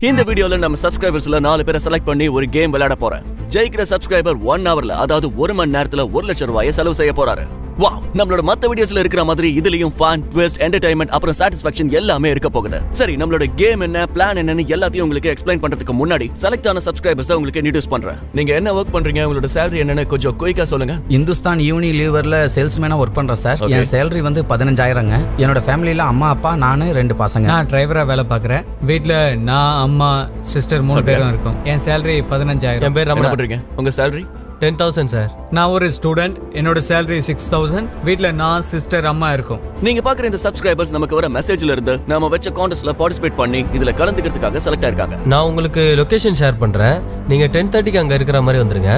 இந்த வீடியோல நம்ம சப்ஸ்கிரைபர்ஸ்ல 4 பேரை செலக்ட் பண்ணி ஒரு கேம் விளையாட போறேன். ஜெயிக்கிற சப்ஸ்கிரைபர் 1 ஹவர்ல அதாவது 1 மணி நேரத்துல 1 லட்சம் ரூபாயை செலவு செய்ய போறாரு. வாவ், நம்மளோட மத்த வீடியோஸ்ல இருக்கிற மாதிரி இதுலயும் ஃபன், ட்விஸ்ட், என்டர்டெயின்மெண்ட் அப்புறம் சாட்டிஸ்ஃபேக்ஷன் எல்லாமே இருக்க போகுது. சரி, நம்மளோட கேம் என்ன, பிளான் என்னன்னு எல்லாத்தையும் உங்களுக்கு எக்ஸ்பிளைன் பண்றதுக்கு முன்னாடி செலக்ட் ஆன சப்ஸ்கிரைபர்ஸ் உங்களுக்கு இன்ட்ரோ듀ஸ் பண்றேன். நீங்க என்ன வர்க் பண்றீங்க, உங்களோட salary என்னன்னு கொஞ்சம் குயிக்கா சொல்லுங்க. இந்துஸ்தான் யூனிலீவர்ல சேல்ஸ்மேனா ஒர்க் பண்றேன் சார். என் சேலரி வந்து 15,000ங்க. என்னோட ஃபேமிலியில அம்மா அப்பா நானு 2 பசங்க. நான் டிரைவரா வேலை பார்க்குறேன். வீட்டில் நான் அம்மா சிஸ்டர் 3 பேரும் இருக்கோம். என் சேலரி 15,000. என் பேர் என்ன ரமணா. பண்றீங்க? உங்க salary 10,000 சார். நான் ஒரு ஸ்டூடெண்ட். என்னோட சேலரி 6,000. வீட்டில் நான் சிஸ்டர் அம்மா இருக்கும். நீங்க பாக்குற இந்த சப்ஸ்கிரைபர்ஸ் நமக்கு வர மெசேஜ்ல இருந்து நாம வெச்ச கான்டெஸ்ட்ல பார்ட்டிசிபேட் பண்ணி இதுல கலந்துக்கிறதுக்காக செலக்ட் ஆயிருக்காங்க. நான் உங்களுக்கு லொகேஷன் ஷேர் பண்றேன். நீங்க 10:30க்கு அங்க இருக்கிற மாதிரி வந்துருங்க.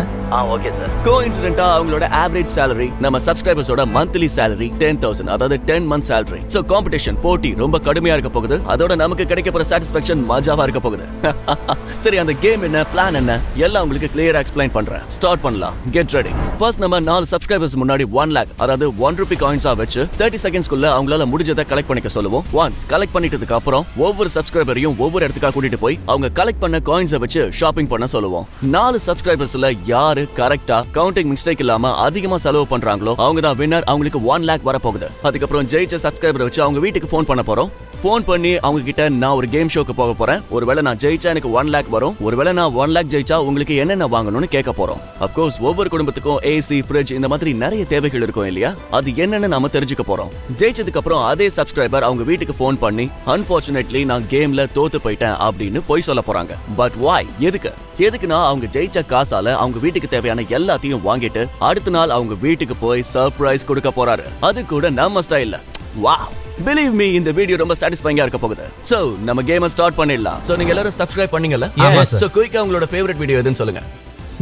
Okay sir. கோஇன்சிடென்ட்டா அவங்களோட ஆவரேஜ் salary நம்ம சப்ஸ்கிரைபர்ஸோட மந்த்லி salary 10,000, அதாவது 10 month salary. சோ காம்படிஷன் போட்டி ரொம்ப கடுமையா இருக்க போகுது. அதோட நமக்கு கிடைக்க போற சாட்டிஸ்ஃபேக்ஷன் மஜாவா இருக்க போகுது. சரி, அந்த கேம் என்ன, பிளான் என்ன எல்லாம் உங்களுக்கு கிளியரா எக்ஸ்பிளைன் பண்றேன். ஸ்டார்ட் பண்ணலாம். Get ready. ஃபர்ஸ்ட் நம்ம 4 சப்ஸ்கிரைபர்ஸ் முன்னாடி 1 lakh அதாவது 1 rupee காயின்ஸா வச்சு 30 செகண்ட்ஸ்க்குள்ள அவங்களால முடிஞ்சதை கலெக்ட் பண்ணிக்க சொல்லுவோம். ஒன்ஸ் கலெக்ட் பண்ணிட்டதுக்கு அப்புறம் ஒவ்வொரு சப்ஸ்கிரைபரையும் ஒவ்வொரு இடத்துக்கு கூட்டிட்டு போய் அவங்க கலெக்ட் பண்ண காயின்ஸை வச்சு ஷாப்பிங் பண்ண சொல்லுவோம். 4 சப்ஸ்கிரைபர்ஸ்ல யாரு கரெக்டா கவுண்டிங் மிஸ்டேக் இல்லாம அதிகமா செலவு பண்றாங்களோ அவங்க தான் வின்னர். அவங்களுக்கு 1 lakh வர போகுது. அதுக்கப்புறம் ஜெயிச்ச சப்ஸ்கிரைபரை வச்சு அவங்க வீட்டுக்கு ஃபோன் பண்ண போறோம். ஃபோன் பண்ணி அவங்க கிட்ட நான் ஒரு கேம் ஷோக்கு போக போறேன். ஒருவேளை நான் ஜெயிச்சா எனக்கு 1 lakh வரும். ஒருவேளை நான் 1 lakh ஜெயிச்சா உங்களுக்கு என்னென்ன வாங்கணும்னு கேட்க போறோம். அப்கோர்ஸ் ஒவ்வொரு குடும்பத்துக்கும் ஏசி, ஃப்ரிட்ஜ் இந்த மாதிரி நிறைய தேவைகள் இருக்கும் இல்லையா? அது என்னன்னு நாம தெரிஞ்சுக்க போறோம். ஜெயிச்சதுக்கு அப்புறம் அதே சப்ஸ்கிரைபர் அவங்க வீட்டுக்கு ஃபோன் பண்ணி அன்பார்ச்சுனேட்லி நான் கேம்ல தோத்து போயிட்டேன் அப்படின்னு போய் சொல்ல போறாங்க. But why? எதுக்குன்னா அவங்க ஜெயிச்ச காசால அவங்க வீட்டுக்கு தேவையான எல்லாத்தையும் வாங்கிட்டு அடுத்த நாள் அவங்க வீட்டுக்கு போய் சர்ப்ரைஸ் கொடுக்க போறாரு. அது கூட நம்ம ஸ்டைல்ல. வாவ், believe me, இந்த வீடியோ ரொம்ப சாட்டிஸ்ஃபைங்கா இருக்க போகுது. சோ நம்ம கேமை ஸ்டார்ட் பண்ணிடலாம். சோ நீங்க எல்லாரும் சப்ஸ்கிரைப் பண்ணீங்கல்ல? சோ குயிக்கா உங்களோட ஃபேவரட் வீடியோ எதுன்னு சொல்லுங்க.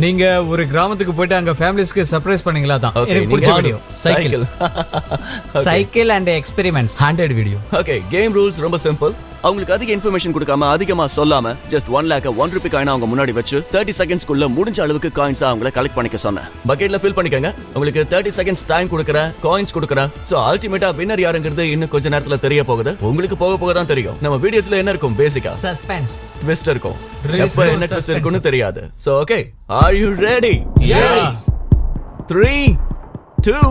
நீங்க ஒரு கிராமத்துக்கு போயிட்டு அங்க ஃபேமிலிஸ்க்கு சர்ப்ரைஸ் பண்ணீங்களா? தான் Okay, எனக்கு பிடிச்ச நீங்க video. Cycle. Cycle and experiments 100 video. Okay, game rules ரொம்ப சிம்பிள். அவங்களுக்கு அதிக இன்ஃபர்மேஷன் கொடுக்காம அதிகமா சொல்லாம ஜஸ்ட் 1 lakh 1 rupee காயினை அவங்க முன்னாடி வச்சு 30 செகண்ட்ஸ்க்குள்ள முடிஞ்ச அளவுக்கு காயின்ஸ் அவங்கள கலெக்ட் பண்ணிக்க சொன்னேன். பக்கெட்ல ஃபில் பண்ணிக்கங்க. உங்களுக்கு 30 செகண்ட்ஸ் டைம் கொடுக்கறேன், காயின்ஸ் கொடுக்கறேன். சோ அல்டிமேட்டா வின்னர் யாருங்கிறது இன்னும் கொஞ்ச நேரத்துல தெரிய போகுது. உங்களுக்கு போக போக தான் தெரியும். நம்ம வீடியோஸ்ல என்ன இருக்கும், பேசிக்கா சஸ்பென்ஸ், ட்விஸ்ட் இருக்கும். Really எப்ப என்ன ட்விஸ்ட் இருக்குன்னு தெரியாது. So okay, are you ready? Yes. 3 2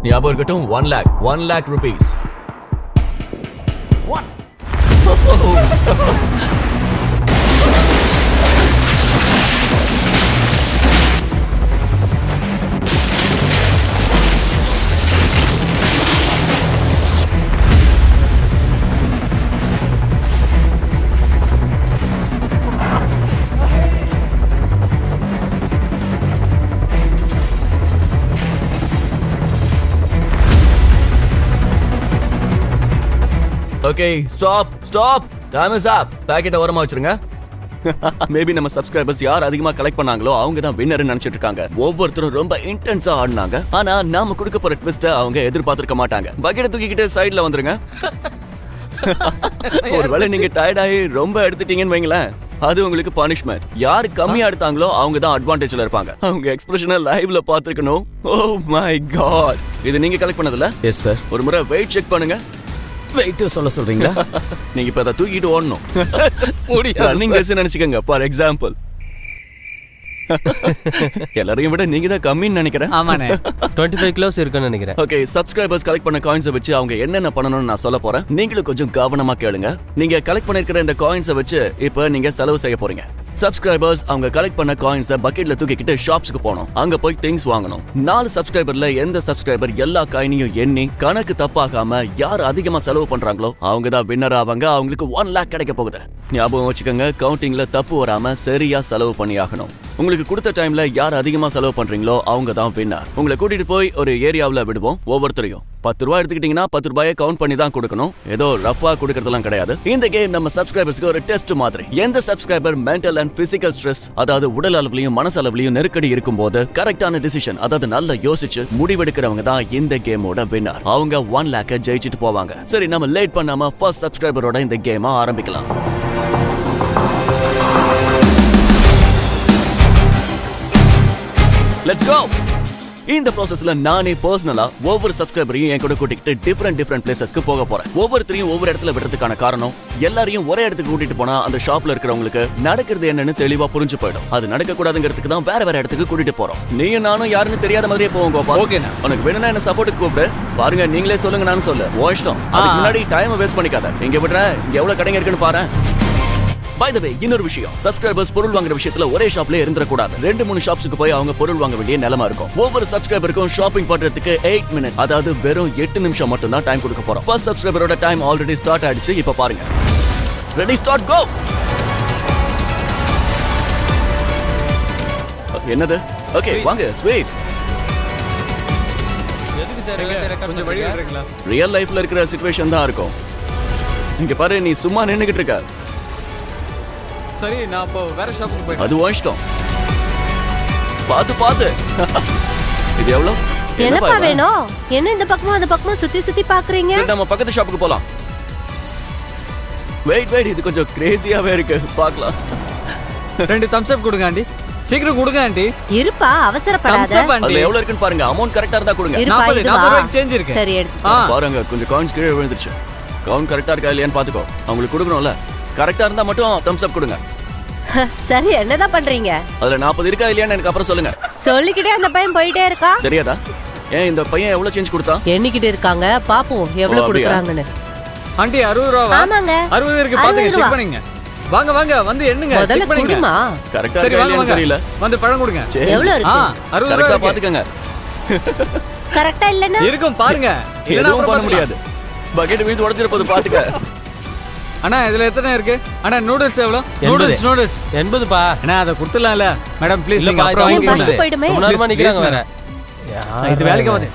ஞாபகம் இருக்கட்டும், 1 lakh rupees. Okay, stop. Time is up. பாக்கெட்டை ஓரமா வச்சிருங்க. மேபி நம்ம சப்ஸ்கிரைபர்ஸ் யார் அதிகமா கலெக்ட் பண்ணாங்களோ அவங்க தான் வின்னர் நினைச்சிட்டு இருக்காங்க. ஒவ்வொருத்தரும் ரொம்ப இன்டென்ஸா ஆடினாங்க. ஆனா நாம கொடுக்க போற ட்விஸ்ட அவங்க எதிர்பார்த்திருக்க மாட்டாங்க. பக்கெட்டை தூக்கிக்கிட்டு சைடுல வந்துருங்க. ஒருவேளை நீங்க டயர்ட் ஆகி ரொம்ப எடுத்துட்டீங்கன்னு வைங்களேன், அது உங்களுக்கு பனிஷ்மெண்ட். யார் கம்மியா எடுத்தாங்களோ அவங்க தான் அட்வான்டேஜ்ல இருப்பாங்க. அவங்க எக்ஸ்பிரஷனை லைவ்ல பாத்துக்கணும். ஓ மை காட், இது நீங்க கலெக்ட் பண்ணதுல? Yes sir. ஒரு முறை வெயிட் செக் பண்ணுங்க. வெயிட் சொல்ல சொல்றீங்களா? நீங்க இப்ப அதை தூக்கிட்டு ஓடணும். முடியாது. நீங்க நினைச்சுக்கங்க. ஃபார் எக்ஸாம்பிள், எல்லாரையும் விட நீங்க தான் கம்மின்னு நினைக்கிறேன். ஆமாண்ணே. 25 கிலோஸ் இருக்குன்னு நினைக்கிறேன். ஓகே, சப்ஸ்கிரைபர்ஸ் கலெக்ட் பண்ண காயின்ஸை வச்சு அவங்க என்னென்ன பண்ணணும்னு நான் சொல்ல போறேன். நீங்களும் கொஞ்சம் கவனமா கேளுங்க. நீங்க கலெக்ட் பண்ணிருக்கிற இந்த காயின்ஸை வச்சு இப்ப நீங்க செலவு செய்ய போறீங்க. சப்ஸ்கிரைபர்ஸ் அவங்க கலெக்ட் பண்ண காயின்ஸை பக்கெட்ல தூக்கிக்கிட்டு ஷாப்ஸ்க்கு போகணும். அங்க போய் திங்ஸ் வாங்கணும். 4 சப்ஸ்கிரைபர்ல எந்த சப்ஸ்கிரைபர் எல்லா காயினையும் எண்ணி கணக்கு தப்பாகாம யார் அதிகமா செலவு பண்றாங்களோ அவங்க தான் வின்னர் ஆவாங்க. அவங்களுக்கு 1 lakh கிடைக்க போகுது. ஞாபகம் வச்சுக்கோங்க, கவுண்டிங்ல தப்பு வராம சரியா செலவு பண்ணி ஆகணும். உங்களுக்கு கொடுத்த டைம்ல யார் அதிகமா செலவு பண்றீங்களோ அவங்க தான் வின்னர். உங்களை கூட்டிட்டு போய் ஒரு ஏரியாவுல விடுவோம். ஒவ்வொருத்தரையும் 10 ரூபாய் எடுத்துக்கிட்டீங்கன்னா 10 ரூபாயை கவுண்ட் பண்ணி தான் கொடுக்கணும். ஏதோ ரஃபா கொடுக்கறதெல்லாம் கிடையாது. இந்த கேம் நம்ம சப்ஸ்கிரைபர்ஸ்க்கு ஒரு டெஸ்ட் மாதிரி. எந்த subscriber mental and physical stress, அதாவது உடல் அளவுலயும் மனசளவுலயும் நெருக்கடி இருக்கும்போது கரெக்டான டிசிஷன், அதாவது நல்லா யோசிச்சு முடிவெடுக்கிறவங்க தான் இந்த கேமோட வின்னர். அவங்க 1 lakh ஜெயிச்சிட்டு போவாங்க. சரி, நம்ம லேட் பண்ணாம ஃபர்ஸ்ட் சப்ஸ்கிரைபரோட இந்த கேமை ஆரம்பிக்கலாம். Let's go. இந்த ப்ராசஸ்ல நானே பர்சனலா ஒவ்வொரு சப்ஸ்கிரைபரையும் என் கூட கூட்டிட்டு டிஃபரெண்ட் பிளேசஸ்க்கு போக போறேன். ஒவ்வொருத்தரையும் ஒவ்வொரு இடத்துல விடுறதுக்கான காரணம், எல்லாரையும் ஒரே இடத்துக்கு கூட்டிட்டு போனா அந்த ஷாப்ல இருக்கிறவங்களுக்கு நடக்கிறது என்னன்னு தெளிவா புரிஞ்சு போயிடும். அது நடக்க கூடாதுங்கிறதுக்கு தான் வேற இடத்துக்கு கூட்டிட்டு போறோம். நீயும் நானும் யாருன்னு தெரியாத மாதிரியே போவோம் கோபால். ஓகேண்ணா. உனக்கு வேணும்னா என்ன சப்போர்ட்டுக்கு கூப்பிடு. பாருங்க, நீங்களே சொல்லுங்க, நானும் சொல்ல இஷ்டம். அதுக்கு முன்னாடி டைம் வேஸ்ட் பண்ணிக்காத. இங்க விடுற, இங்க எவ்வளவு கடைங்க இருக்குன்னு பாரு. By the way, இன்னொரு விஷயம், சப்ஸ்கிரைபர்ஸ் பொருள் வாங்குற விஷயத்துல ஒரே ஷாப்ல இருந்துடக்கூடாது. 2-3 ஷாப்ஸ்க்கு போய் அவங்க பொருள் வாங்க வேண்டிய நிலைமை இருக்கும். ஒவ்வொரு சப்ஸ்கிரைபருக்கும் ஷாப்பிங் பண்றதுக்கு 8 மினிட், அதாவது வெறும் 8 நிமிஷம் மட்டும் தான் டைம் கொடுக்க போறோம். ஃபர்ஸ்ட் சப்ஸ்கிரைபரோட டைம் ஆல்ரெடி ஸ்டார்ட் ஆயிடுச்சு. இப்ப பாருங்க. ரெடி, ஸ்டார்ட், கோ. என்னது? ஓகே, வாங்க, ஸ்வீட். எதுக்கு சார் கொஞ்சம் வழி விடுறீங்களா? ரியல் லைஃப்ல இருக்கிற சிச்சுவேஷன் தான் இருக்கும். இங்க பாரு, நீ சும்மா நின்னுகிட்டு இருக்க. சரி, நான் அப்போ வேற ஷாப்புக்கு போயிட்டேன். அது இஷ்டம். பாத்து இது எவ்வளவு? என்னப்பா வேணும்? என்ன இந்த பக்கமும் அந்த பக்கமும் சுத்தி பாக்குறீங்க? சரி, நம்ம பக்கத்து ஷாப்புக்கு போலாம். வெயிட், இது கொஞ்சம் கிரேசியாவே இருக்கு. பார்க்கலாம். 2 தம்ஸ் அப் கொடுங்க ஆண்டி. சீக்கிரம் கொடுங்க ஆண்டி. இருப்பா, அவசரப்படாத. தம்ஸ் அப் ஆண்டி. அதுல எவ்வளவு இருக்குன்னு பாருங்க. அமௌண்ட் கரெக்ட்டா இருந்தா கொடுங்க. இருப்பா, 40 இதுவா? ரூபாய்க்கு சேஞ்ச் இருக்கு. சரி, எடுத்து. பாருங்க, கொஞ்சம் காயின்ஸ் கீழே விழுந்துருச்சு. கவுண்ட் கரெக்ட்டா இருக்கா இல்லையான்னு பாத்துக்கோ. அவங்களுக்கு கொடுக்கணும்ல. கரெக்ட்டா இருந்தா மட்டும் தம்ஸ் அப் கொடுங்க. சரி, என்னதான் பண்றீங்க? அதுல 40 இருக்கா இல்லையான்னு எனக்கு அப்புறம் சொல்லுங்க. சொல்லிக்கிட்டே அந்த பையன் போயிட்டே இருக்கா. தெரியாதா? ஏன் இந்த பையன் எவ்வளவு சேஞ்ச் கொடுத்தான்? எண்ணிக்கிட்டு இருக்காங்க, பாப்போம் எவ்வளவு அப்படியா? கொடுக்குறாங்கன்னு. ஆண்டி 60 ரூபாவா? ஆமாங்க. 60 இருக்கு, பாத்துங்க, செக் பண்ணுங்க. வாங்க வந்து எண்ணுங்க, முதல்ல செக் பண்ணுங்க. குடுமா. கரெக்ட்டா சரி, இருக்கா வாங்க இல்லையான்னு தெரியல. வந்து பழம் கொடுங்க. சரி. எவ்வளவு இருக்கு? 60 கரெக்ட்டா ரூபாய் பாத்துக்கங்க. கரெக்டா இல்லன்னா? இருக்கும், பாருங்க. இல்லனா எதுவும் அப்புறம் பண்ண முடியாது. பக்கெட் வீட்டு உடைச்சிர போது பாத்துக்க. அண்ணா இதுல எத்தனை இருக்கு? அண்ணா நூடுல்ஸ் எவ்வளவு? 80. நூடுல்ஸ் 80பா. அண்ணா அத கொடுத்துடலாம்ல மேடம், ப்ளீஸ் இல்லப்பா, நீங்க அப்புறம் இது ஏன் வாங்கிக்கோங்க. பஸ் போயிடுமே? ரொம்ப நேரமா Please, நிக்கிறாங்க please, வேற. இது வேலைக்கு ஆகாது.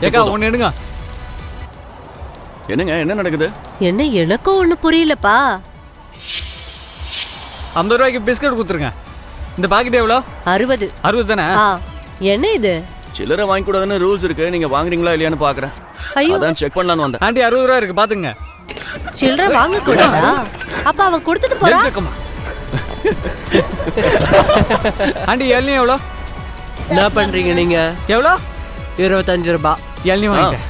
ஏக்கா ஒன்னு எடுங்க. என்னங்க, என்ன நடக்குது? என்ன, எனக்கும் ஒண்ணு புரியலப்பா. 50 ரூபாய்க்கு பிஸ்கட் கொடுத்துருங்க. இந்த பாக்கெட் எவ்வளோ? 60. 60 தானே? என்ன இது? சில்லறை வாங்கி கூடாதுன்னு ரூல்ஸ் இருக்கு. நீங்க வாங்குறீங்களா இல்லையான்னு பாக்குறேன். ஐயோ, அதான் செக் பண்ணலாம்னு வந்தேன். ஆண்டி 60 ரூபாய் இருக்கு, பாத்துங்க. சில்லறை வாங்க கூடாதா? அப்ப அவன் கொடுத்துட்டு போறான். எடுத்துக்கோமா. ஆண்டி இளநீ எவ்வளோ? என்ன பண்றீங்க நீங்க? எவ்வளோ? 25 ரூபாய். இளநீ வாங்கிட்டேன்.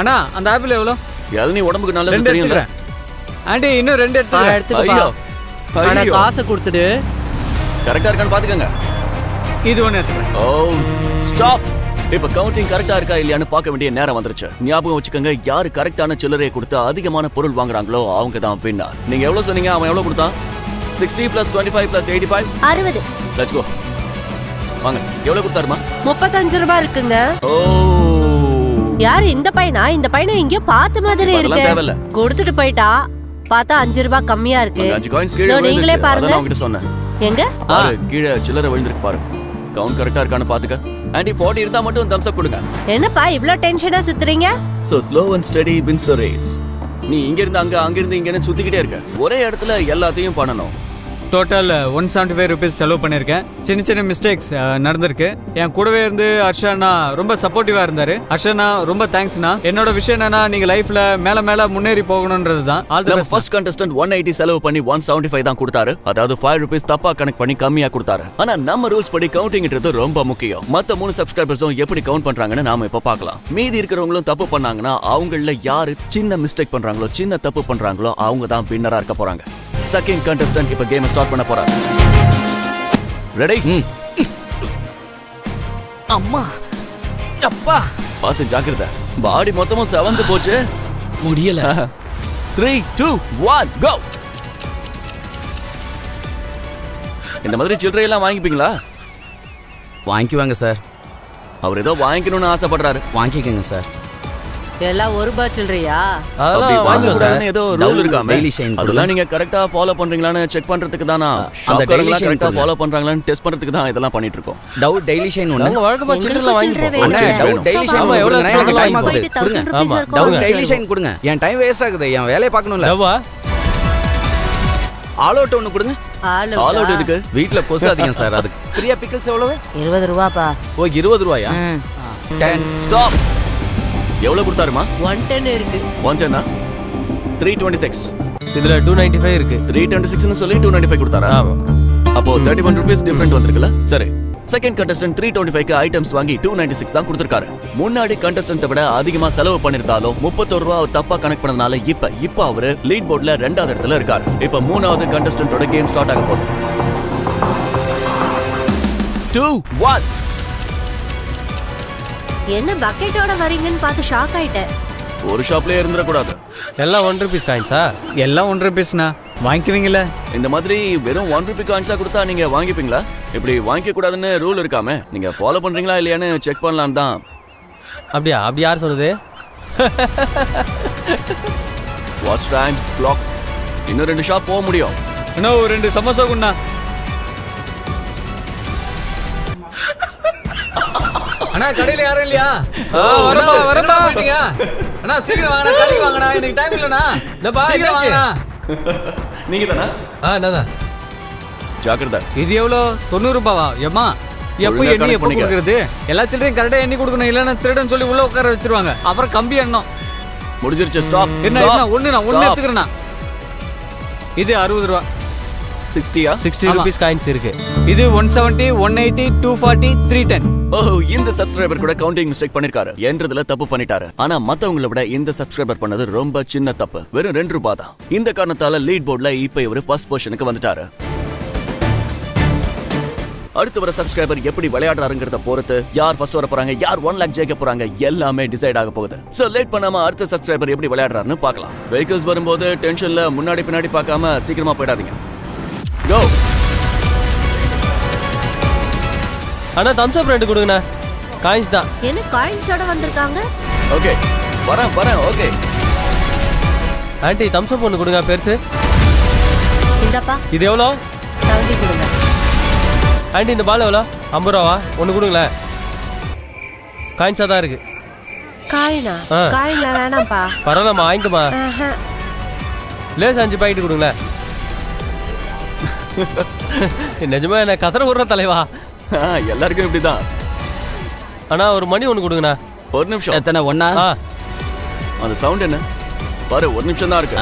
அண்ணா அந்த ஆப்பிள் எவ்வளோ? இளநீ உடம்புக்கு 2 நல்லது தெரியும்ல. எடுத்துக்கிறேன். ஆண்டி இன்னும் 2 எடுத்துக்கிறேன். எடுத்துக்கப்பா. ஐயோ, ஆனா ஐயோ. காசை கொடுத்துடு. கரெக்டா இருக்கான்னு பாத்துக்கங்க. இது ஒன்று எடுத்துக்கிறேன். ஓ, ஸ்டாப். இப்ப கவுண்டிங் கரெக்டா இருக்கா இல்லையான்னு பார்க்க வேண்டிய நேரம் வந்துருச்சு. ஞாபகம் வச்சுக்கோங்க, யாரு கரெக்டான சில்லறையை கொடுத்து அதிகமான பொருள் வாங்குறாங்களோ அவங்க தான் வின்னர். நீங்க எவ்வளவு சொன்னீங்க? அவன் எவ்வளவு கொடுத்தான்? 60 + 25 + 85. 60. Let's go. வாங்க, எவ்வளவு கொடுத்தாருமா? 35 ரூபாய் இருக்குங்க. ஓ, யாரு இந்த பையனா? இந்த பையனை எங்கேயோ பார்த்த மாதிரி அதெல்லாம் இருக்கு. தேவையில்ல. கொடுத்துட்டு போயிட்டா. பார்த்தா 5 ரூபாய் கம்மியா இருக்கு. 5 காயின்ஸ் கீழே இதோ நீங்களே விழுந்துருச்சு. பாருங்க. அதான் உங்ககிட்ட சொன்னேன். எங்க? பாரு, கீழே சில்லறை விழுந்திருக்கு பாரு. கவுண்ட் கரெக்டா இருக்கான்னு பாத்துக்க. ஆண்டி 40 இருந்தா மட்டும் தம்ஸ் அப் கொடுங்க. என்னப்பா இவ்ளோ டென்ஷனா சுத்துறீங்க? So slow and steady wins the race. நீ இங்க இருந்து அங்க, அங்க இருந்து இங்கன்னு சுத்திக்கிட்டே இருக்க. ஒரே இடத்துல எல்லாத்தையும் பண்ணணும். டோட்டல் 175 ருபீஸ் செலவு பண்ணியிருக்கேன். சின்ன சின்ன மிஸ்டேக்ஸ் நடந்திருக்கு. என் கூடவே இருந்து ஹர்ஷனா ரொம்ப சப்போர்ட்டிவா இருந்தாரு. ஹர்ஷனா ரொம்ப தேங்க்ஸ்ண்ணா. என்னோட விஷயம் என்னன்னா, நீங்க லைஃப்ல மேல மேல முன்னேறி போகணும்ன்றது தான். ஆல் தி நம்ம பெஸ்ட். ஃபர்ஸ்ட் கண்டஸ்டன்ட் 180 செலவு பண்ணி 175 தான் கொடுத்தாரு. அதாவது 5 ரூபீஸ் தப்பா கனெக்ட் பண்ணி கம்மியா கொடுத்தாரு. ஆனா நம்ம ரூல்ஸ் படி கவுண்டிங்ன்றது ரொம்ப முக்கியம். மத்த 3 சப்ஸ்கிரைபர்ஸும் எப்படி கவுண்ட் பண்றாங்கன்னு நாம இப்ப பார்க்கலாம். மீதி இருக்கிறவங்களும் தப்பு பண்ணாங்கன்னா அவங்கள யாரு சின்ன மிஸ்டேக் பண்றாங்களோ, சின்ன தப்பு பண்றாங்களோ அவங்க தான் வின்னரா இருக்க போறாங்க. செகண்ட் கண்டஸ்டன்ட் இப்ப கேம் ஸ்டார்ட் பண்ண போறாரு. ரெடி? அம்மா அப்பா பாத்து ஜாக்கிரதை. பாடி மொத்தமும் செவந்து போச்சு. முடியல. 3, 2, 1, go. இந்த மாதிரி சில்லறை எல்லாம் வாங்கிப்பீங்களா? வாங்கிக்குவாங்க சார். அவர் ஏதோ வாங்கிக்கணும்னு ஆசைப்படுறாரு. வாங்கிக்கோங்க சார். எல்லாம் 1 ரூபாய் சில்லறையா? அப்படி அதெல்லாம் வாங்க சார். வாங்கக்கூடாதுன்னு ஏதோ ரூல் இருக்காமே. Daily shine அதெல்லாம் நீங்க கரெக்டா ஃபாலோ பண்றீங்களான்னு செக் பண்றதுக்கு தானா? daily ஷாப்காரங்களா shine கரெக்டா கொடுங்க. ஃபாலோ பண்றாங்களான்னு டெஸ்ட் பண்றதுக்கு தான் இதெல்லாம் பண்ணிட்டு இருக்கோம். டவுட் டெய்லி ஷைன் ஒண்ணு. நாங்க வழக்கமா சில்லறை எங்களுக்கும் வாங்கிப்போம். சில்லறை அண்ணா, வேணும். டவுட் டெய்லி ஷைன் ஆமா, எவ்வளவு கொடுங்க. எனக்கு டைம் ஆகுது. போயிட்டு 1000 கொடுங்க. rupees ஆமா, இருக்கும். டவுட் டெய்லி ஷைன் கொடுங்க. என் டைம் வேஸ்ட் ஆகுது. என் வேலையை பார்க்கணும்ல. எவ்வா? ஆல் அவுட் ஒன்னு கொடுங்க. ஆளு ஆல் அவுட் இருக்கு. வீட்ல கொசாதீங்க சார். அதுக்கு பிரியா பிக்கல்ஸ் எவ்வளவு? 20 ரூபாப்பா. ஓ 20 ரூபாயா? 10. ஸ்டாப். எவ்வளவு கொடுத்தாருமா? 110 இருக்கு. 110. 326. இதுல 295 இருக்கு 326 சொல்லி 295 கொடுத்தாரா? ஆமா அப்போ 31 ரூபீஸ் டிஃபரெண்ட் வந்திருக்குல்ல? சரி. செகண்ட் கண்டஸ்டன்ட் 325க்கு ஐட்டம்ஸ் வாங்கி 296 தான் கொடுத்திருக்காரு. முன்னாடி கண்டஸ்டன்ட்டை விட அதிகமா செலவு பண்ணிருந்தாலும் 31 ரூபா அவர் தப்பா கனெக்ட் பண்ணதுனால இப்ப அவரு லீட் போர்ட்ல 2வது இடத்துல இருக்காரு. இப்ப 3வது கண்டஸ்டன்ட்டோட கேம் ஸ்டார்ட் ஆக போகுது. 2 1 என்ன பக்கெட்டோட வரீங்கன்னு பார்த்து ஷாக் ஆயிட்டேன். ஒரு ஷாப்லயே இருந்துட கூடாது. எல்லாம் 1 ரூபீஸ் காயின்ஸா? எல்லாம் 1 ரூபீஸ்ண்ணா, வாங்கிக்குவீங்கள? இந்த மாதிரி வெறும் 1 ரூபி காயின்ஸா கொடுத்தா நீங்க வாங்கிப்பீங்களா? இப்படி வாங்கிக்க கூடாதுன்னு ரூல் இருக்காமே, நீங்க ஃபாலோ பண்றீங்களா இல்லையான்னு செக் பண்ணலாம் தான். அப்படியா? அப்படி யார் சொன்னது? Watch time, clock. இன்னும் 2 ஷாப் போக முடியும். அண்ணா ஒரு 2 சமோசா குண்ணா. அண்ணா கடையில யாரும் இல்லையா? வரப்பா போயிட்டீங்க அண்ணா, சீக்கிரம் வாங்கண்ணா, கடைக்கு வாங்கண்ணா, எனக்கு டைம் இல்லண்ணா. என்னப்பா, சீக்கிரம் என்னாச்சு? வாங்கண்ணா. நீங்க தானே? என்னதான் ஜாக்கிரதை. இது எவ்வளோ? 90 ரூபாவா? ஏம்மா எப்போ ஒழுங்கா எண்ணி கணக்கு எப்போ பண்ணிக்க. கொடுக்குறது? எல்லா சில்லறையும் கரெக்டாக எண்ணி கொடுக்கணும், இல்லைன்னா திருடன் சொல்லி உள்ள உட்கார வச்சிருவாங்க. அப்புறம் கம்பி எண்ணணும். முடிஞ்சிருச்சு. ஸ்டாப். என்ன ஒன்று நான் ஒன்று எடுத்துக்கிறேண்ணா. இது 60 ரூபா. 60யா? 60 ஆமா. ரூபீஸ் காயின்ஸ் இருக்கு. இது 170, 180, 240, 310. ஓ, இந்த சப்ஸ்கிரைபர் கூட கவுண்டிங் மிஸ்டேக் பண்ணிருக்காரு. என்றதுல தப்பு பண்ணிட்டாரு. ஆனா மத்தவங்கள விட இந்த சப்ஸ்கிரைபர் பண்ணது ரொம்ப சின்ன தப்பு. வெறும் 2 ரூபாய் தான். இந்த காரணத்தால லீட் போர்ட்ல இப்ப இவரு ஃபர்ஸ்ட் பொசிஷனுக்கு வந்துட்டாரு. அடுத்து வர சப்ஸ்கிரைபர் எப்படி விளையாடுறாருங்கிறத பொறுத்து யார் ஃபர்ஸ்ட் வர போறாங்க, யார் 1 லாக் ஜெயிக்க போறாங்க எல்லாமே டிசைட் ஆக போகுது. சோ லேட் பண்ணாம அடுத்த சப்ஸ்கிரைபர் எப்படி விளையாடுறாருன்னு பார்க்கலாம். வெஹிக்கிள்ஸ் வரும்போது டென்ஷன்ல முன்னாடி பின்னாடி பார்க்காம சீக்கிரமா போயிடாதீங்க. கோ. ஆனா தம்ஸ் அப் ரெண்டு கொடுங்கண்ணா. காயின்ஸ் தான். என்ன காயின்ஸோட வந்திருக்காங்க? ஓகே. வரேன். ஓகே. ஆண்டி தம்ஸ் அப் ஒன்று கொடுங்க பெருசு. இந்தப்பா இது எவ்வளோ? 70 கொடுங்க. ஆண்டி இந்த பால் எவ்வளோ? 50 ரூபாவா? ஒன்று கொடுங்களேன். காயின்ஸாக தான் இருக்கு. காயினா? ஆ. காயின்ல வேணாம்ப்பா. பரவாயில்லம்மா, வாங்கிக்கம்மா. ஆஹா. லேஸ் 5 பாக்கெட் கொடுங்களேன். நிஜமா என்ன கதற விடுற தலைவா. எல்லாருக்கும் இப்படிதான். அண்ணா ஒரு மணி ஒன்று கொடுங்கண்ணா. ஒரு நிமிஷம். எத்தனை ஒண்ணா? ஆ அந்த சவுண்ட் என்ன பாரு. ஒரு நிமிஷம் தான் இருக்கு.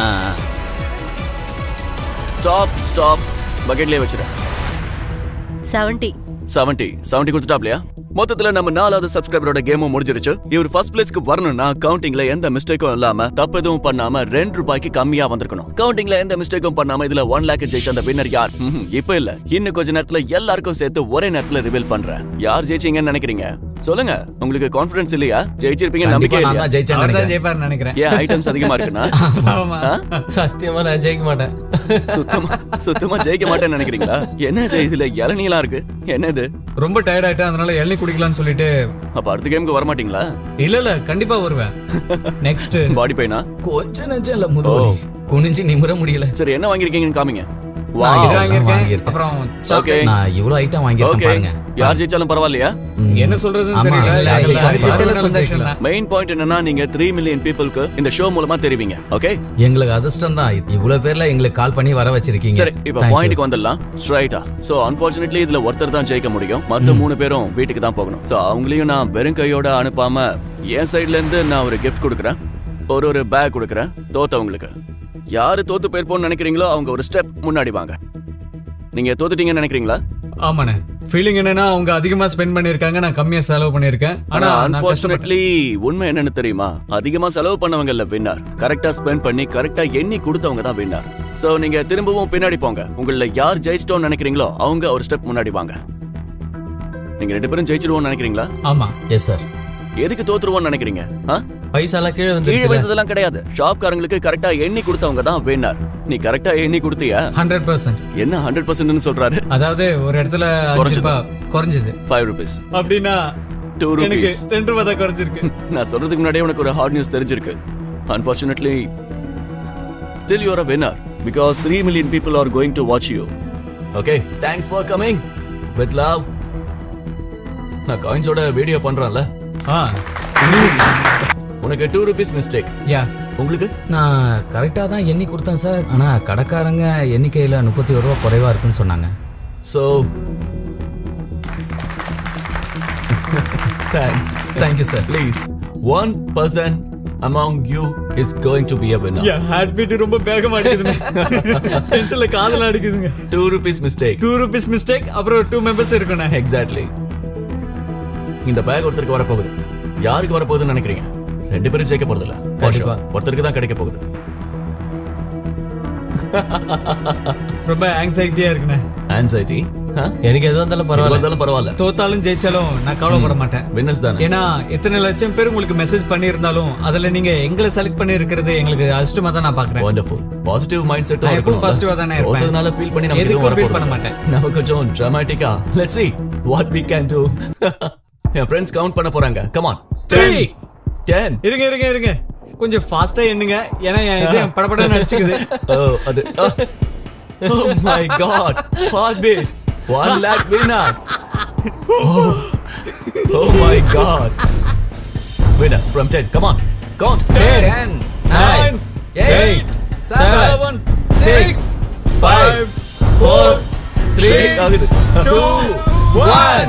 ஸ்டாப். பக்கெட்லயே வச்சிரு. 70 கொடுத்துட்டாப்லையா? மொத்தத்துல நம்ம 4வது சப்ஸ்கிரைபரோட கேமும் முடிஞ்சிருச்சு. இவர் ஃபர்ஸ்ட் பிளேஸ்க்கு வரணும்னா கவுண்டிங்ல எந்த மிஸ்டேக்கும் இல்லாம தப்பு எதுவும் பண்ணாம 2 ரூபாய்க்கு கம்மியா வந்திருக்கணும். கவுண்டிங்ல எந்த மிஸ்டேக்கும் பண்ணாம இதுல 1 லாக் ஜெயிச்ச அந்த வின்னர் யார்? இப்ப இல்ல, இன்னும் கொஞ்ச நேரத்துல எல்லாருக்கும் சேர்த்து ஒரே நேரத்துல ரிவீல் பண்றேன். யார் ஜெயிச்சீங்கன்னு நினைக்கிறீங்க? சொல்லுங்க. உங்களுக்கு கான்ஃபிடன்ஸ் இல்லையா? ஜெயிச்சிருப்பீங்க நம்பிக்கை கண்டிப்பா நான் இல்லையா? தான் ஜெயிச்சேன்னு அவர் தான் நினைக்கிறேன். ஜெயிப்பார்னு நினைக்கிறேன். ஏன் ஐட்டம்ஸ் அதிகமா இருக்குன்னா? ஆமா. சத்தியமா நான் ஜெயிக்க மாட்டேன். சுத்தமா ஜெயிக்க மாட்டேன்னு நினைக்கிறீங்களா? என்னது இதுல இளநீலாம் இருக்கு? என்னது? ரொம்ப டயர்ட் ஆயிட்டேன், அதனால இளநீ குடிக்கலாம்னு சொல்லிட்டு. அப்ப அடுத்த கேமுக்கு வர மாட்டீங்களா? இல்ல கண்டிப்பா வருவேன். நெக்ஸ்ட் பாடி பெயினா? கொஞ்சம் நெஞ்சம் இல்ல முதுகு குனிஞ்சு நிமிர முடியல. சரி, என்ன வாங்கிருக்கீங்கன்னு காமிங்க. Wow. இது நான் வாங்கியிருக்கேன். வாங்கியிருக்கேன். அப்புறம் Okay. chocolate. நான் இவ்வளவு ஐட்டம் வாங்கியிருக்கேன் ஓகே. பாருங்க. யார் ஜெயிச்சாலும் பரவாயில்லையா? என்ன சொல்றதுன்னு ஆமா, தெரியல. யார் ஜெயிச்சாலும் ஜெயிச்சாலும் பரவாயில்ல. சந்தோஷம் தான். மெயின் பாயிண்ட் என்னன்னா நீங்க 3 மில்லியன் பீப்புளுக்கு இந்த ஷோ மூலமா தெரிவிங்க. ஓகே எங்களுக்கு அதிர்ஷ்டம் தான் இவ்வளவு பேர்ல எங்களுக்கு கால் பண்ணி வர வச்சிருக்கீங்க. சரி, இப்ப Thank you. பாயிண்ட்க்கு வந்துடலாம் ஸ்ட்ரைட்டா. சோ அன்பார்ச்சுனேட்லி இதுல ஒருத்தர் தான் ஜெயிக்க முடியும். மத்த 3 பேரும் வீட்டுக்கு தான் போகணும். சோ அவங்களையும் நான் வெறும் கையோட அனுப்பாம என் சைடுல இருந்து நான் ஒரு gift கொடுக்குறேன். ஒரு பேக் கொடுக்குறேன் தோத்தவங்களுக்கு. யாரு தோத்து போயிருப்போம்னு நினைக்கிறீங்களோ அவங்க ஒரு ஸ்டெப் முன்னாடி வாங்க. நீங்க தோத்துட்டீங்கன்னு நினைக்கிறீங்களா? ஆமாண்ணே. ஃபீலிங் என்னன்னா அவங்க அதிகமா ஸ்பெண்ட் பண்ணிருக்காங்க, நான் கம்மியா செலவு பண்ணிருக்கேன். ஆனா நான் கஷ்டப்பட்டேன். அன்பார்ச்சுனேட்லி உண்மை என்னன்னு தெரியுமா? அதிகமா செலவு பண்ணவங்க இல்ல வின்னர். கரெக்டா ஸ்பெண்ட் பண்ணி கரெக்டா எண்ணி கொடுத்தவங்க தான் வின்னர். சோ நீங்க திரும்பவும் பின்னாடி போங்க. உங்கள யார் ஜெயிச்சிட்டோம்னு நினைக்கிறீங்களோ அவங்க ஒரு ஸ்டெப் முன்னாடி வாங்க. நீங்க 2 பேரும் ஜெயிச்சிடுவோம்னு நினைக்கிறீங்களா? ஆமா. Yes sir. எதுக்கு தோத்துருவோம்னு நினைக்கிறீங்க? பைசாலாம் கீழே கீழே வந்து விழுந்ததெல்லாம் கிடையாது. ஷாப்காரங்களுக்கு கரெக்டா எண்ணி கொடுத்தவங்க தான் வின்னர். நீ கரெக்டா எண்ணி கொடுத்தியா? 100%. என்ன 100%ன்னு சொல்றாரு? அதாவது ஒரு இடத்துல 5 குறைஞ்சது. ரூபாய் குறைஞ்சது. 5 rupees. அப்படின்னா 2 எனக்கு rupees. 2 ரூபாய் தான் குறைஞ்சிருக்கு. நான் சொல்றதுக்கு முன்னாடியே உனக்கு ஒரு ஹார்ட் நியூஸ் தெரிஞ்சிருக்கு. Unfortunately, still you are a winner because 3 million people are going to watch you. Okay, thanks for coming. With love. நான் காயின்ஸோட வீடியோ பண்றேன்ல. உனக்கு 2 rupees mistake. யா. உங்களுக்கு? நான் கரெக்டா தான் எண்ணி கொடுத்தேன் சார். ஆனா கடைக்காரங்க எண்ணிக்கையில 31 ரூபா குறைவா இருக்குன்னு சொன்னாங்க. So, thanks. Thank you, sir. Please, 1% among you is going to be a winner. என் ஹார்ட் பீட் ரொம்ப வேகமா அடிக்குதுங்க. டென்ஷன்ல காதல அடிக்குதுங்க. 2 rupees mistake. 2 rupees mistake அப்புறம் 2 members இருக்குண்ணே. Exactly. இந்த பேக் ஒருத்தருக்கு வர போகுது. யாருக்கு வர போகுதுன்னு நினைக்கிறீங்க? ரெண்டு பேரும் ஜெயிக்க போறது இல்ல. கண்டிப்பா. ஒருத்தருக்கு தான் கிடைக்க போகுது. ரொம்ப ஆங்ஸைட்டியா இருக்குண்ணே. Anxiety? எனக்கு எதுவும் இருந்தாலும் பரவாயில்ல. இருந்தாலும் பரவாயில்ல. தோத்தாலும் ஜெயிச்சாலும் நான் கவலைப்பட மாட்டேன். வின்னர்ஸ் தானே. ஏன்னா எத்தனை லட்சம் பேர் உங்களுக்கு மெசேஜ் பண்ணியிருந்தாலும் அதுல நீங்க எங்களை செலக்ட் பண்ணி இருக்கிறது எங்களுக்கு அதிர்ஷ்டமா தான் நான் பாக்குறேன். Wonderful. Positive mindset நான் எப்பவும் positive-ஆ தானே இருப்பேன். ஒருத்தனால ஃபீல் பண்ணி நமக்கு எதுக்கும் எதுவும் feel வர பண்ண போறது மாட்டேன். நம்ம கொஞ்சம் dramatic-ஆ. Let's see what we can do. N friends count பண்ண போறாங்க. Come on. 3 10. இருங்க கொஞ்சம் ஃபாஸ்டா எண்ணுங்க. ஏன்னா இது படபடன்னு அடிச்சுக்குது. Oh, அது. Oh my god. Heartbeat. 1 lakh winner. Oh my god. Winner from 10. Come on. Count. 10, 9, 8, 7, 6, 5, 4, 3, 2, 1.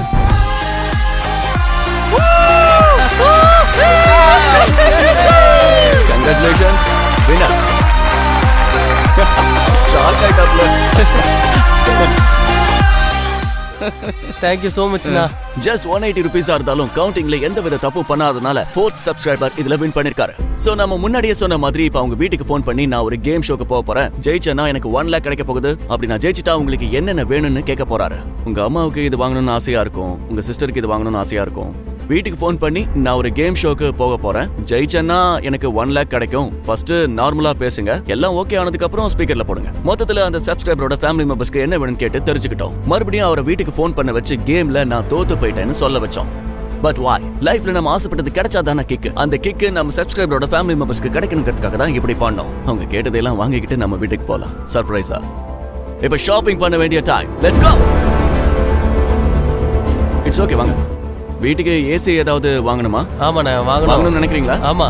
Congratulations. Winner. Shock ஆயிட்டாப்ல. தேங்க்யூ ஸோ மச்ண்ணா. Just 180 rupees இருந்தாலும் கவுண்டிங்ல எந்த வித தப்பு பண்ணாதனால 4th சப்ஸ்கிரைபர் இதுல வின் பண்ணிருக்காரு. சோ நம்ம முன்னாடியே சொன்ன மாதிரி இப்ப அவங்க வீட்டுக்கு ஃபோன் பண்ணி நான் ஒரு கேம் ஷோக்கு போக போறேன், ஜெயிச்சேன்னா எனக்கு 1 lakh கிடைக்க போகுது, அப்படி நான் ஜெயிச்சிட்டா உங்களுக்கு என்னென்ன வேணும்னு கேட்க போறாரு. உங்க அம்மாவுக்கு இது வாங்கணும்னு ஆசையா இருக்கும், உங்க சிஸ்டருக்கு இது வாங்கணும்னு ஆசையா இருக்கும். வீட்டுக்கு ஃபோன் பண்ணி நான் ஒரு கேம் ஷோக்கு போக போறேன், ஜெயிச்சேன்னா எனக்கு 1 lakh கிடைக்கும், ஃபர்ஸ்ட் நார்மலா பேசுங்க, எல்லாம் ஓகே ஆனதுக்கு அப்புறம் ஸ்பீக்கர்ல போடுங்க. மொத்தத்துல அந்த சப்ஸ்கிரைபரோட ஃபேமிலி மெம்பர்ஸ்க்கு என்ன வேணும்னு கேட்டு தெரிஞ்சுக்கிட்டோம். மறுபடியும் அவரை வீட்டுக்கு ஃபோன் பண்ண வச்சு கேம்ல நான் தோத்து போயிட்டேன்னு சொல்ல வச்சோம். பட் வாய், லைஃப்ல நம்ம ஆசைப்பட்டது கிடைச்சாதான கிக். அந்த கிக் நம்ம சப்ஸ்கிரைபரோட ஃபேமிலி மெம்பர்ஸ்க்கு கிடைக்கணுங்கிறதுக்காக தான் இப்படி பண்ணோம். அவங்க கேட்டதெல்லாம் வாங்கிக்கிட்டு நம்ம வீட்டுக்கு போலாம் சர்ப்ரைஸா. இப்ப ஷாப்பிங் பண்ண வேண்டிய time. Let's go. It's okay, வாங்க. வீட்டுக்கு ஏசி ஏதாவது வாங்கணுமா? ஆமாண்ணா வாங்கணும்னு நினைக்கிறீங்களா? ஆமா.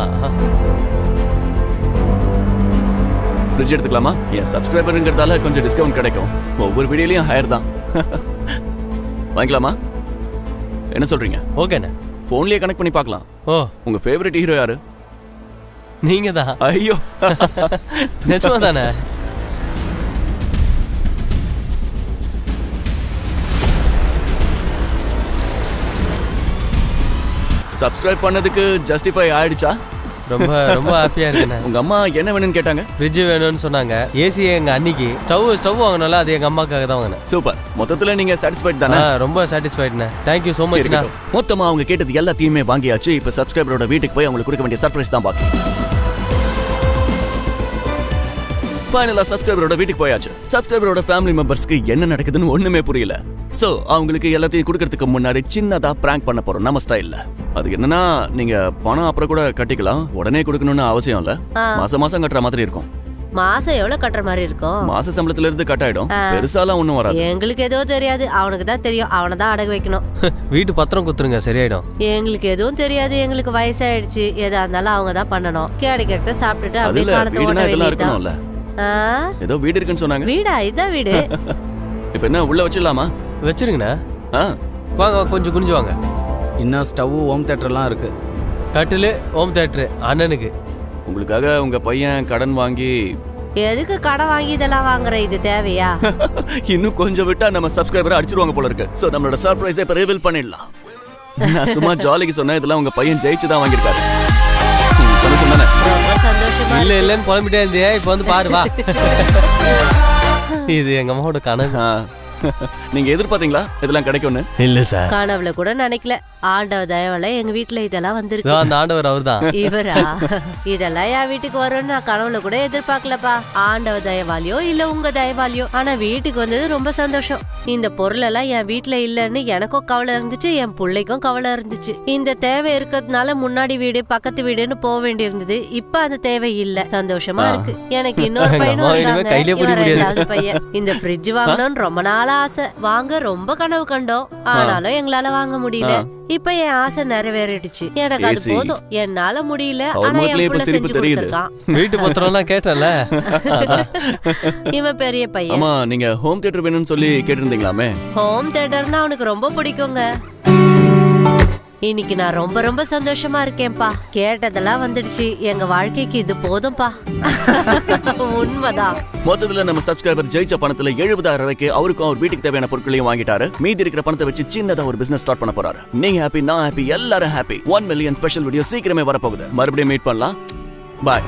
ஃப்ரிட்ஜ் எடுத்துக்கலாமா? என் சப்ஸ்கிரைபருங்கிறதால கொஞ்சம் டிஸ்கவுண்ட் கிடைக்கும். ஒவ்வொரு வீடியோலயும் ஹையர் தான். வாங்கிக்கலாமா? என்ன சொல்றீங்க? ஓகேண்ணா. போன்லயே கனெக்ட் பண்ணி பார்க்கலாம். ஓ, உங்க ஃபேவரட் ஹீரோ யாரு? நீங்க தான். ஐயோ, நிஜமா தானே? சப்ஸ்கிரைப் பண்ணதுக்கு ஜஸ்டிஃபை ஆயிடுச்சா? ரொம்ப ரொம்ப ஹாப்பியா இருக்குண்ணே. உங்க அம்மா என்ன வேணும்னு கேட்டாங்க? ஃப்ரிட்ஜ் வேணும்னு சொன்னாங்க. ஏசி எங்க அன்னைக்கு. ஸ்டவ் வாங்கினால அது எங்க அம்மாக்காக தான் வாங்கினேன். சூப்பர். மொத்தத்துல நீங்க சாட்டிஸ்ஃபைட் தானே? ரொம்ப சாட்டிஸ்ஃபைட்ண்ணே. Thank you so மச்ண்ணா. மொத்தமா அவங்க கேட்டது எல்லாத்தையுமே வாங்கியாச்சு. இப்ப சப்ஸ்கிரைபரோட வீட்டுக்கு போய் அவங்களுக்கு கொடுக்க வேண்டிய சர்ப்ரைஸ் தான் பாக்கி. ஃபைனலா சப்ஸ்கிரைபரோட வீட்டுக்கு போயாச்சு. சப்ஸ்கிரைபரோட ஃபேமிலி மெம்பர்ஸ்க்கு என்ன நடக்குதுன்னு ஒண்ணுமே புரியல. சோ அவங்களுக்கு எல்லாத்தையும் கொடுக்கறதுக்கு முன்னாடி சின்னதா பிராங்க் பண்ண போறோம் நம்ம ஸ்டைல்ல. அது என்னன்னா, நீங்க பணம் அப்புறம் கூட கட்டிக்கலாம், உடனே கொடுக்கணும்னு அவசியம் இல்ல. மாசம் மாசம் கட்டுற மாதிரி இருக்கும். மாசம் எவ்வளவு கட்டுற மாதிரி இருக்கும்? மாச சம்பளத்துல இருந்து கட் ஆயிடும். பெருசாலாம் ஒண்ணும் வராது. எங்களுக்கு எதுவும் தெரியாது, அவனுக்கு தான் தெரியும். அவனை தான் அடகு வைக்கணும். வீட்டு பத்திரம் குத்துருங்க, சரியாயிடும். எங்களுக்கு எதுவும் தெரியாது, எங்களுக்கு வயசாயிடுச்சு. எதா இருந்தாலும் அவங்க தான் பண்ணணும். கிடைக்கிறத சாப்பிட்டுட்டு அப்படியே அதுல பணத்தை ஓட வீடுனா இதெல்லாம் வேண்டியதுதான். இருக்கணும்ல. ஏதோ வீடு இருக்குன்னு சொன்னாங்க. வீடா? இதான் வீடு. இப்ப என்ன உள்ள வச்சிடலாமா? வச்சிருங்கண்ணா. ஆ, வாங்க கொஞ்சம் குனிஞ்சு வாங்க. இன்னும் ஸ்டவ், ஹோம் தேட்டர்லாம் இருக்கு. கட்டிலு, ஹோம் தேட்டரு அண்ணனுக்கு. உங்களுக்காக உங்க பையன் கடன் வாங்கி. எதுக்கு கடன் வாங்கி இதெல்லாம் வாங்குற? இது தேவையா? இன்னும் கொஞ்சம் விட்டா நம்ம சப்ஸ்கிரைபரை அடிச்சிருவாங்க போல இருக்கு. சோ நம்மளோட சர்ப்ரைஸை இப்ப ரிவீல் பண்ணிடலாம். நான் சும்மா ஜாலிக்கு சொன்னேன், இதெல்லாம் உங்க பையன் ஜெயிச்சு தான் வாங்கியிருக்காரு. சந்தோஷம் தானே? ரொம்ப சந்தோஷமா இல்ல இருக்கு. இல்லன்னு புலம்பிட்டே இருந்தியே, இப்ப வந்து பாரு வா. இது எங்க அம்மாவோட கனவு. நீங்க எதிர்பார்த்தீங்களா இதெல்லாம் கிடைக்கும்னு? இல்ல சார், கனவுல கூட நினைக்கல. ஆண்டவ தயவுல எங்க வீட்டுல இதெல்லாம் வந்திருக்கு. அந்த ஆண்டவர் அவர்தான். இவரா? இதெல்லாம் என் வீட்டுக்கு வரும்னு நான் கனவுல கூட எதிர்பார்க்கலப்பா. ஆண்டவ தயவாலியோ இல்ல உங்க தயவாலியோ, ஆனா வீட்டுக்கு வந்தது ரொம்ப சந்தோஷம். இந்த பொருள் எல்லாம் என் வீட்டுல இல்லன்னு எனக்கும் கவலை இருந்துச்சு, என் பிள்ளைக்கும் கவலை இருந்துச்சு. இந்த தேவை இருக்கிறதுனால முன்னாடி வீடு பக்கத்து வீடுன்னு போக வேண்டி இருந்தது. இப்ப அந்த தேவை இல்ல. சந்தோஷமா இருக்கு. எனக்கு இன்னொரு பையனும் இருக்காங்க. இவன் ரெண்டாவது பையன். இந்த ஃப்ரிட்ஜ் வாங்கணும்னு ரொம்ப நாளா ஆசை. வாங்க ரொம்ப கனவு கண்டோம், ஆனாலும் எங்களால வாங்க முடியல. இப்ப என் ஆசை நிறைவேறிடுச்சு. எனக்கு அது போதும். என்னால முடியல, ஆனா என் புள்ள செஞ்சு கொடுத்திருக்கான். வீட்டு பத்திரம்லாம் கேட்டல. இவன் பெரிய பையன். ஆமா, நீங்க ஹோம் தியேட்டர் வேணும்னு சொல்லி கேட்டிருந்தீங்களாமே. ஹோம் தியேட்டர்னா அவனுக்கு ரொம்ப பிடிக்குங்க. இன்னைக்கு நான் ரொம்ப ரொம்ப சந்தோஷமா இருக்கேன்பா. கேட்டதெல்லாம் வந்துடுச்சு. எங்க வாழ்க்கைக்கு இது போதும்பா. உண்மைதான். மொத்தத்துல நம்ம சப்ஸ்கிரைபர் ஜெயிச்ச பணத்துல 70,000 ரூபாய்க்கு அவருக்கும் அவர் வீட்டுக்கு தேவையான பொருட்களையும் வாங்கிட்டாரு. மீதி இருக்கிற பணத்தை வச்சு சின்னதா ஒரு பிசினஸ் ஸ்டார்ட் பண்ண போறாரு. நீங்க ஹாப்பி, நான் ஹாப்பி, எல்லாரும் ஹாப்பி. 1 மில்லியன் ஸ்பெஷல் வீடியோ சீக்கிரமே வரப்போகுது. மறுபடியும் மீட் பண்ணலாம். பாய்.